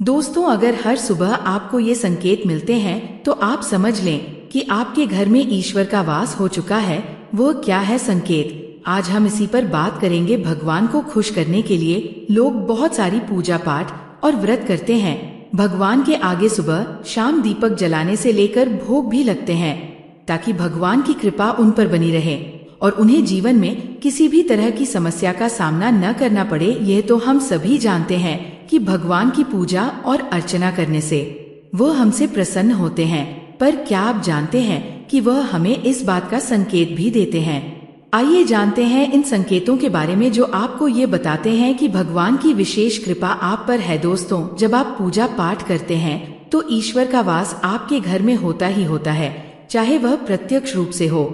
दोस्तों, अगर हर सुबह आपको ये संकेत मिलते हैं तो आप समझ लें कि आपके घर में ईश्वर का वास हो चुका है। वो क्या है संकेत? आज हम इसी पर बात करेंगे। भगवान को खुश करने के लिए लोग बहुत सारी पूजा पाठ और व्रत करते हैं। भगवान के आगे सुबह शाम दीपक जलाने से लेकर भोग भी लगते हैं ताकि भगवान की कृपा उन पर बनी रहे और उन्हें जीवन में किसी भी तरह की समस्या का सामना न करना पड़े। यह तो हम सभी जानते हैं कि भगवान की पूजा और अर्चना करने से वो हमसे प्रसन्न होते हैं। पर क्या आप जानते हैं कि वह हमें इस बात का संकेत भी देते हैं? आइए जानते हैं इन संकेतों के बारे में जो आपको ये बताते हैं कि भगवान की विशेष कृपा आप पर है। दोस्तों, जब आप पूजा पाठ करते हैं तो ईश्वर का वास आपके घर में होता ही होता है, चाहे वह प्रत्यक्ष रूप से हो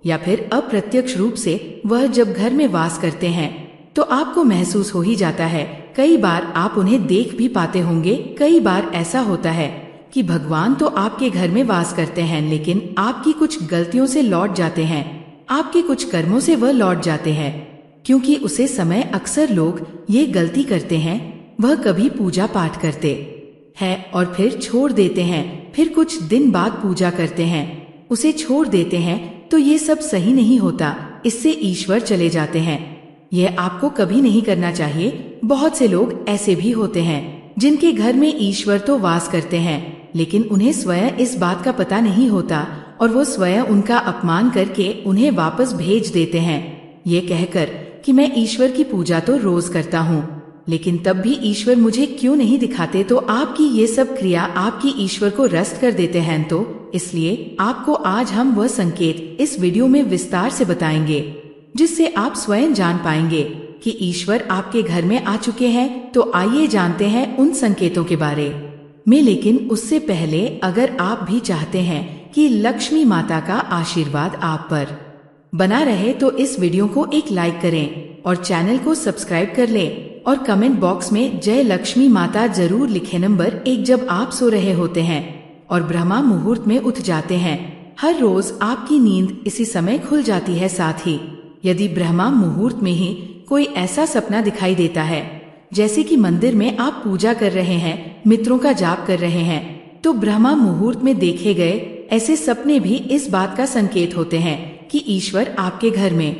या फिर अप्रत्यक्ष रूप से। वह जब घर में वास करते हैं तो आपको महसूस हो ही जाता है। कई बार आप उन्हें देख भी पाते होंगे। कई बार ऐसा होता है कि भगवान तो आपके घर में वास करते हैं, लेकिन आपकी कुछ गलतियों से लौट जाते हैं, आपके कुछ कर्मों से वह लौट जाते हैं। क्योंकि उसे समय अक्सर लोग ये गलती करते हैं, वह कभी पूजा पाठ करते हैं और फिर छोड़ देते हैं, फिर कुछ दिन बाद पूजा करते हैं, उसे छोड़ देते हैं। तो ये सब सही नहीं होता, इससे ईश्वर चले जाते हैं। यह आपको कभी नहीं करना चाहिए। बहुत से लोग ऐसे भी होते हैं जिनके घर में ईश्वर तो वास करते हैं, लेकिन उन्हें स्वयं इस बात का पता नहीं होता और वो स्वयं उनका अपमान करके उन्हें वापस भेज देते हैं, ये कहकर कि मैं ईश्वर की पूजा तो रोज करता हूँ, लेकिन तब भी ईश्वर मुझे क्यों नहीं दिखाते। तो आपकी ये सब क्रिया आपकी ईश्वर को रस्त कर देते हैं। तो इसलिए आपको आज हम वह संकेत इस वीडियो में विस्तार से बताएंगे जिससे आप स्वयं जान पाएंगे कि ईश्वर आपके घर में आ चुके हैं। तो आइए जानते हैं उन संकेतों के बारे में। लेकिन उससे पहले अगर आप भी चाहते हैं कि लक्ष्मी माता का आशीर्वाद आप पर बना रहे तो इस वीडियो को एक लाइक करें और चैनल को सब्सक्राइब कर लें और कमेंट बॉक्स में जय लक्ष्मी माता जरूर लिखें। नंबर 1, जब आप सो रहे होते हैं और ब्रह्मा मुहूर्त में उठ जाते हैं। हर रोज आपकी नींद इसी समय खुल जाती है। साथ ही यदि ब्रह्मा मुहूर्त में ही कोई ऐसा सपना दिखाई देता है जैसे कि मंदिर में आप पूजा कर रहे हैं, मित्रों का जाप कर रहे हैं, तो ब्रह्मा मुहूर्त में देखे गए ऐसे सपने भी इस बात का संकेत होते हैं कि ईश्वर आपके घर में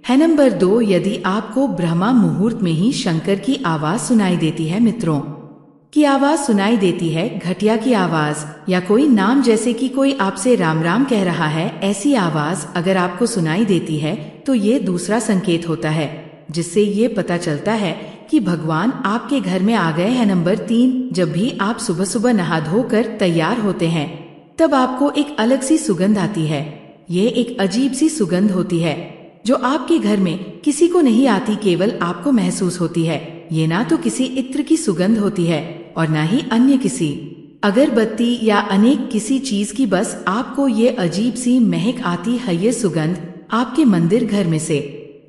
है। नंबर 2, यदि आपको ब्रह्मा मुहूर्त में ही शंकर की आवाज सुनाई देती है, मित्रों की आवाज सुनाई देती है, घटिया की आवाज या कोई नाम जैसे कि कोई आपसे राम राम कह रहा है, ऐसी आवाज अगर आपको सुनाई देती है तो ये दूसरा संकेत होता है जिससे ये पता चलता है कि भगवान आपके घर में आ गए हैं। नंबर 3, जब भी आप सुबह सुबह नहा धोकर तैयार होते हैं तब आपको एक अलग सी सुगंध आती है। ये एक अजीब सी सुगंध होती है जो आपके घर में किसी को नहीं आती, केवल आपको महसूस होती है। ये ना तो किसी इत्र की सुगंध होती है और ना ही अन्य किसी अगरबत्ती या अनेक किसी चीज की, बस आपको ये अजीब सी महक आती है। ये सुगंध आपके मंदिर घर में से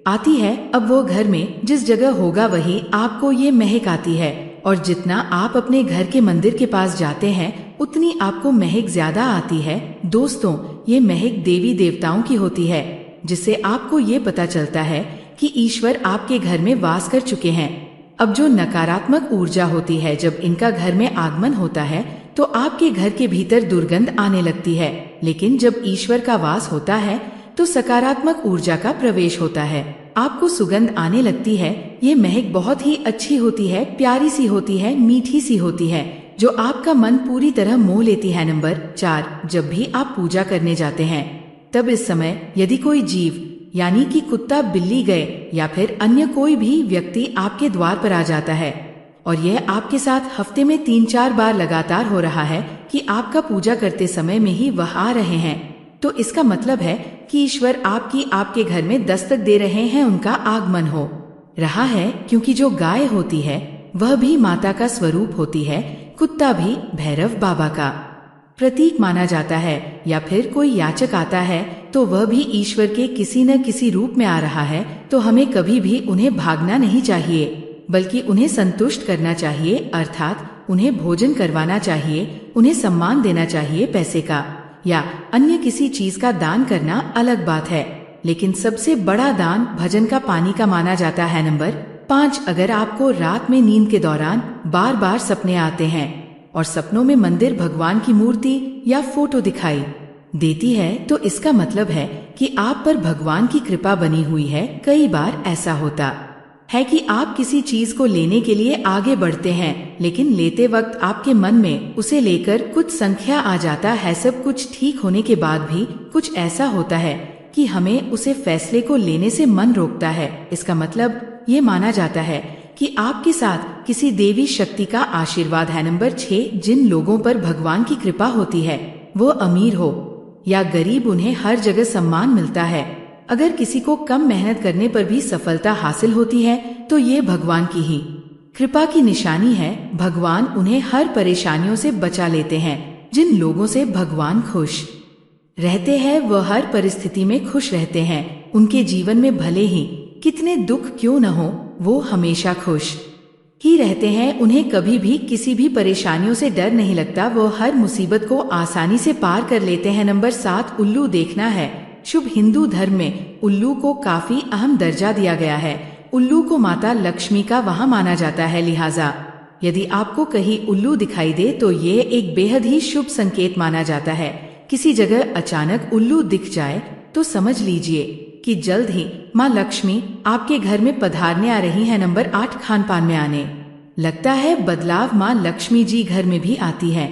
आती है। अब वो घर में जिस जगह होगा वही आपको ये महक आती है और जितना आप अपने घर के मंदिर के पास जाते हैं उतनी आपको महक ज्यादा आती है। दोस्तों, ये महक देवी देवताओं की होती है जिससे आपको ये पता चलता है कि ईश्वर आपके घर में वास कर चुके हैं। अब जो नकारात्मक ऊर्जा होती है, जब इनका घर में आगमन होता है तो आपके घर के भीतर दुर्गंध आने लगती है, लेकिन जब ईश्वर का वास होता है तो सकारात्मक ऊर्जा का प्रवेश होता है, आपको सुगंध आने लगती है। ये महक बहुत ही अच्छी होती है, प्यारी सी होती है, मीठी सी होती है, जो आपका मन पूरी तरह मोह लेती है। नंबर 4, जब भी आप पूजा करने जाते हैं तब इस समय यदि कोई जीव यानी कि कुत्ता, बिल्ली गए या फिर अन्य कोई भी व्यक्ति आपके द्वार पर आ जाता है और यह आपके साथ हफ्ते में 3-4 बार लगातार हो रहा है कि आपका पूजा करते समय में ही वह आ रहे हैं, तो इसका मतलब है कि ईश्वर आपके घर में दस्तक दे रहे हैं, उनका आगमन हो रहा है। क्योंकि जो गाय होती है वह भी माता का स्वरूप होती है, कुत्ता भी भैरव बाबा का प्रतीक माना जाता है, या फिर कोई याचक आता है तो वह भी ईश्वर के किसी न किसी रूप में आ रहा है। तो हमें कभी भी उन्हें भागना नहीं चाहिए, बल्कि उन्हें संतुष्ट करना चाहिए, अर्थात उन्हें भोजन करवाना चाहिए, उन्हें सम्मान देना चाहिए। पैसे का या अन्य किसी चीज का दान करना अलग बात है, लेकिन सबसे बड़ा दान भजन का पानी का माना जाता है। नंबर 5 अगर आपको रात में नींद के दौरान बार बार सपने आते हैं और सपनों में मंदिर, भगवान की मूर्ति या फोटो दिखाई देती है तो इसका मतलब है कि आप पर भगवान की कृपा बनी हुई है। कई बार ऐसा होता है कि आप किसी चीज को लेने के लिए आगे बढ़ते हैं, लेकिन लेते वक्त आपके मन में उसे लेकर कुछ संख्या आ जाता है। सब कुछ ठीक होने के बाद भी कुछ ऐसा होता है कि हमें उसे फैसले को लेने से मन रोकता है। इसका मतलब ये माना जाता है कि आपके साथ किसी देवी शक्ति का आशीर्वाद है। नंबर 6 जिन लोगों पर भगवान की कृपा होती है वो अमीर हो या गरीब, उन्हें हर जगह सम्मान मिलता है। अगर किसी को कम मेहनत करने पर भी सफलता हासिल होती है तो ये भगवान की ही कृपा की निशानी है। भगवान उन्हें हर परेशानियों से बचा लेते हैं। जिन लोगों से भगवान खुश रहते हैं वह हर परिस्थिति में खुश रहते हैं। उनके जीवन में भले ही कितने दुख क्यों न हो, वो हमेशा खुश ही रहते हैं। उन्हें कभी भी किसी भी परेशानियों से डर नहीं लगता। वो हर मुसीबत को आसानी से पार कर लेते हैं। नंबर 7 उल्लू देखना है शुभ। हिंदू धर्म में उल्लू को काफी अहम दर्जा दिया गया है। उल्लू को माता लक्ष्मी का वाहन माना जाता है, लिहाजा यदि आपको कहीं उल्लू दिखाई दे तो ये एक बेहद ही शुभ संकेत माना जाता है। किसी जगह अचानक उल्लू दिख जाए तो समझ लीजिए कि जल्द ही माँ लक्ष्मी आपके घर में पधारने आ रही है। नंबर 8 खान पान में आने लगता है बदलाव। माँ लक्ष्मी जी घर में भी आती है,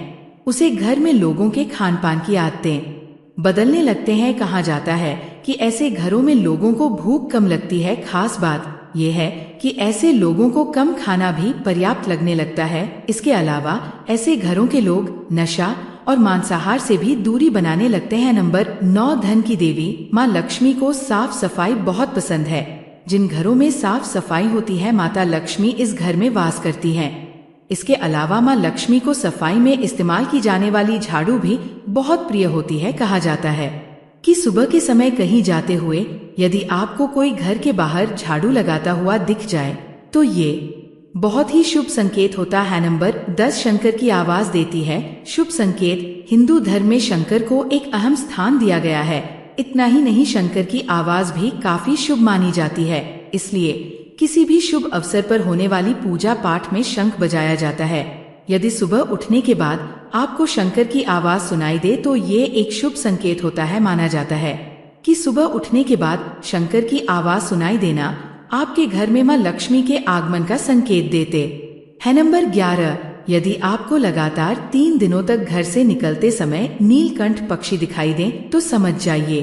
उसे घर में लोगों के खान पान की आदतें बदलने लगते हैं। कहा जाता है कि ऐसे घरों में लोगों को भूख कम लगती है। खास बात यह है कि ऐसे लोगों को कम खाना भी पर्याप्त लगने लगता है। इसके अलावा ऐसे घरों के लोग नशा और मांसाहार से भी दूरी बनाने लगते हैं। नंबर 9 धन की देवी माँ लक्ष्मी को साफ सफाई बहुत पसंद है। जिन घरों में साफ सफाई होती है माता लक्ष्मी इस घर में वास करती हैं। इसके अलावा माँ लक्ष्मी को सफाई में इस्तेमाल की जाने वाली झाड़ू भी बहुत प्रिय होती है। कहा जाता है कि सुबह के समय कहीं जाते हुए यदि आपको कोई घर के बाहर झाड़ू लगाता हुआ दिख जाए तो ये बहुत ही शुभ संकेत होता है। नंबर 10 शंकर की आवाज देती है शुभ संकेत। हिंदू धर्म में शंकर को एक अहम स्थान दिया गया है। इतना ही नहीं, शंकर की आवाज भी काफी शुभ मानी जाती है। इसलिए किसी भी शुभ अवसर पर होने वाली पूजा पाठ में शंख बजाया जाता है। यदि सुबह उठने के बाद आपको शंकर की आवाज सुनाई दे तो ये एक शुभ संकेत होता है। माना जाता है कि सुबह उठने के बाद शंकर की आवाज सुनाई देना आपके घर में माँ लक्ष्मी के आगमन का संकेत देते है। नंबर 11 यदि आपको लगातार 3 दिनों तक घर से निकलते समय नीलकंठ पक्षी दिखाई दे तो समझ जाइए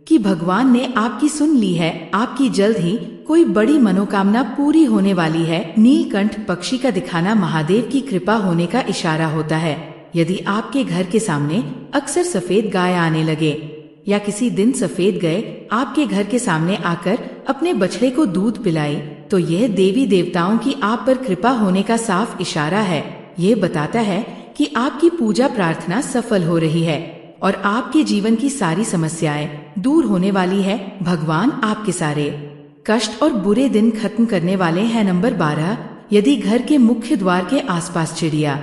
कि भगवान ने आपकी सुन ली है। आपकी जल्द ही कोई बड़ी मनोकामना पूरी होने वाली है। नीलकंठ पक्षी का दिखाना महादेव की कृपा होने का इशारा होता है। यदि आपके घर के सामने अक्सर सफेद गाय आने लगे या किसी दिन सफेद गाय आपके घर के सामने आकर अपने बछड़े को दूध पिलाई तो यह देवी देवताओं की आप पर कृपा होने का साफ इशारा है। यह बताता है कि आपकी पूजा प्रार्थना सफल हो रही है और आपके जीवन की सारी समस्याएं दूर होने वाली है। भगवान आपके सारे कष्ट और बुरे दिन खत्म करने वाले हैं। नंबर 12 यदि घर के मुख्य द्वार के आसपास चिड़िया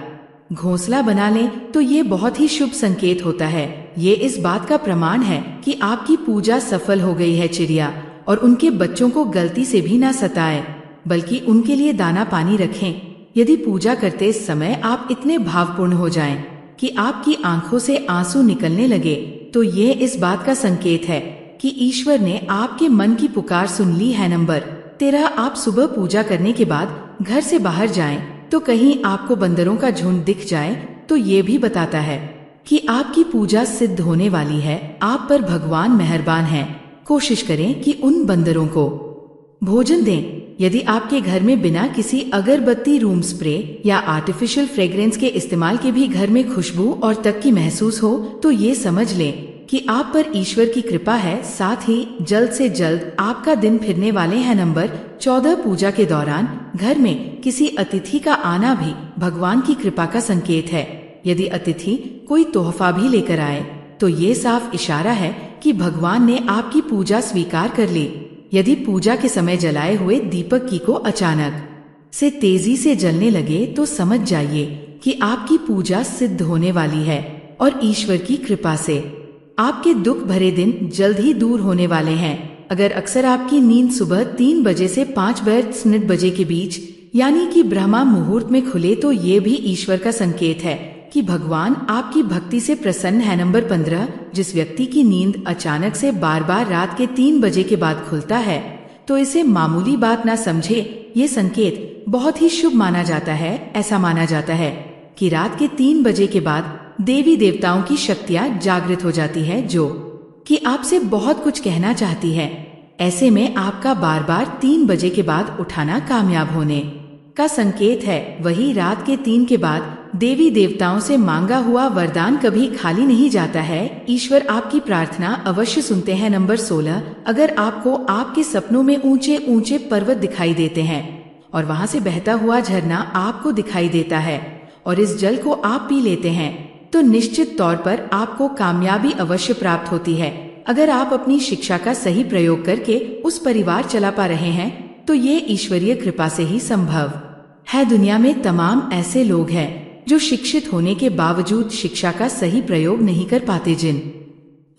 घोंसला बना ले तो ये बहुत ही शुभ संकेत होता है। ये इस बात का प्रमाण है कि आपकी पूजा सफल हो गई है। चिड़िया और उनके बच्चों को गलती से भी ना सताएं, बल्कि उनके लिए दाना पानी रखें। यदि पूजा करते समय आप इतने भावपूर्ण हो जाएं कि आपकी आंखों से आंसू निकलने लगे तो ये इस बात का संकेत है कि ईश्वर ने आपके मन की पुकार सुन ली है। नंबर 13 आप सुबह पूजा करने के बाद घर से बाहर जाएं तो कहीं आपको बंदरों का झुंड दिख जाए तो ये भी बताता है कि आपकी पूजा सिद्ध होने वाली है। आप पर भगवान मेहरबान हैं। कोशिश करें कि उन बंदरों को भोजन दें। यदि आपके घर में बिना किसी अगरबत्ती, रूम स्प्रे या आर्टिफिशियल फ्रेग्रेंस के इस्तेमाल के भी घर में खुशबू और तक महसूस हो तो ये समझ लें कि आप पर ईश्वर की कृपा है। साथ ही जल्द से जल्द आपका दिन फिरने वाले हैं। नंबर 14 पूजा के दौरान घर में किसी अतिथि का आना भी भगवान की कृपा का संकेत है। यदि अतिथि कोई तोहफा भी लेकर आए तो ये साफ इशारा है कि भगवान ने आपकी पूजा स्वीकार कर ली। यदि पूजा के समय जलाए हुए दीपक की को अचानक से तेजी से जलने लगे तो समझ जाइए कि आपकी पूजा सिद्ध होने वाली है और ईश्वर की कृपा से आपके दुख भरे दिन जल्द ही दूर होने वाले हैं। अगर अक्सर आपकी नींद सुबह 3 बजे से 5 बजे के बीच यानी कि ब्रह्मा मुहूर्त में खुले तो ये भी ईश्वर का संकेत है कि भगवान आपकी भक्ति से प्रसन्न है। नंबर 15, जिस व्यक्ति की नींद अचानक से बार बार रात के 3 बजे के बाद खुलता है तो इसे मामूली बात ना समझे। ये संकेत बहुत ही शुभ माना जाता है। ऐसा माना जाता है कि रात के 3 बजे के बाद देवी देवताओं की शक्तियां जागृत हो जाती है जो कि आपसे बहुत कुछ कहना चाहती है। ऐसे में आपका बार बार 3 बजे के बाद उठाना कामयाब होने का संकेत है। वही रात के 3 के बाद देवी देवताओं से मांगा हुआ वरदान कभी खाली नहीं जाता है। ईश्वर आपकी प्रार्थना अवश्य सुनते हैं। नंबर 16, अगर आपको आपके सपनों में ऊंचे ऊंचे पर्वत दिखाई देते हैं और वहां से बहता हुआ झरना आपको दिखाई देता है और इस जल को आप पी लेते हैं तो निश्चित तौर पर आपको कामयाबी अवश्य प्राप्त होती है। अगर आप अपनी शिक्षा का सही प्रयोग करके उस परिवार चला पा रहे हैं तो ये ईश्वरीय कृपा से ही संभव है। दुनिया में तमाम ऐसे लोग हैं जो शिक्षित होने के बावजूद शिक्षा का सही प्रयोग नहीं कर पाते। जिन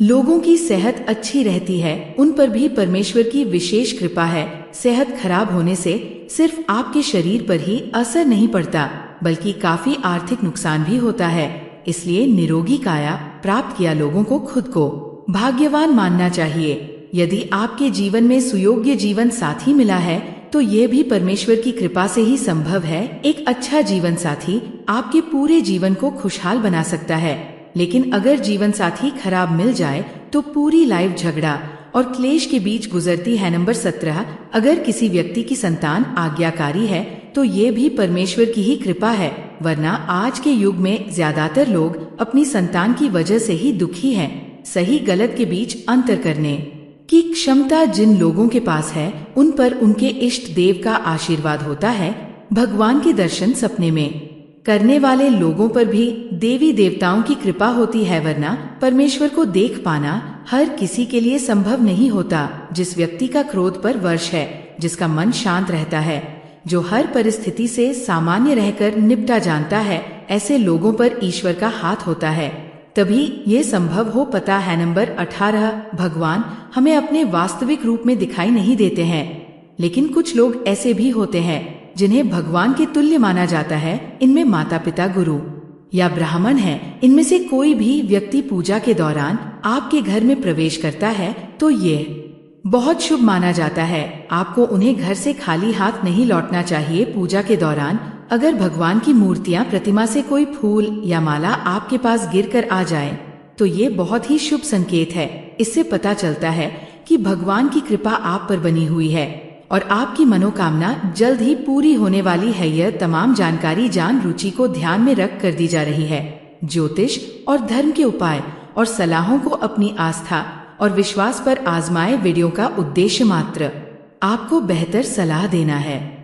लोगों की सेहत अच्छी रहती है उन पर भी परमेश्वर की विशेष कृपा है। सेहत खराब होने से सिर्फ आपके शरीर पर ही असर नहीं पड़ता बल्कि काफी आर्थिक नुकसान भी होता है। इसलिए निरोगी काया प्राप्त किया लोगों को खुद को भाग्यवान मानना चाहिए। यदि आपके जीवन में सुयोग्य जीवन साथी मिला है तो ये भी परमेश्वर की कृपा से ही संभव है। एक अच्छा जीवन साथी आपके पूरे जीवन को खुशहाल बना सकता है, लेकिन अगर जीवन साथी खराब मिल जाए तो पूरी लाइफ झगड़ा और क्लेश के बीच गुजरती है। नंबर 17, अगर किसी व्यक्ति की संतान आज्ञाकारी है तो ये भी परमेश्वर की ही कृपा है, वरना आज के युग में ज्यादातर लोग अपनी संतान की वजह से ही दुखी हैं। सही गलत के बीच अंतर करने की क्षमता जिन लोगों के पास है उन पर उनके इष्ट देव का आशीर्वाद होता है। भगवान के दर्शन सपने में करने वाले लोगों पर भी देवी देवताओं की कृपा होती है, वरना परमेश्वर को देख पाना हर किसी के लिए संभव नहीं होता। जिस व्यक्ति का क्रोध पर वश है, जिसका मन शांत रहता है, जो हर परिस्थिति से सामान्य रहकर निपटा जानता है, ऐसे लोगों पर ईश्वर का हाथ होता है, तभी ये संभव हो पाता है। नंबर 18, भगवान हमें अपने वास्तविक रूप में दिखाई नहीं देते हैं, लेकिन कुछ लोग ऐसे भी होते हैं जिन्हें भगवान के तुल्य माना जाता है। इनमें माता पिता, गुरु या ब्राह्मण हैं। इनमें से कोई भी व्यक्ति पूजा के दौरान आपके घर में प्रवेश करता है तो ये बहुत शुभ माना जाता है। आपको उन्हें घर से खाली हाथ नहीं लौटना चाहिए। पूजा के दौरान अगर भगवान की मूर्तियां प्रतिमा से कोई फूल या माला आपके पास गिरकर आ जाए तो ये बहुत ही शुभ संकेत है। इससे पता चलता है कि भगवान की कृपा आप पर बनी हुई है और आपकी मनोकामना जल्द ही पूरी होने वाली है। यह तमाम जानकारी जान रुचि को ध्यान में रख कर दी जा रही है। ज्योतिष और धर्म के उपाय और सलाहों को अपनी आस्था और विश्वास पर आजमाए। वीडियो का उद्देश्य मात्र आपको बेहतर सलाह देना है।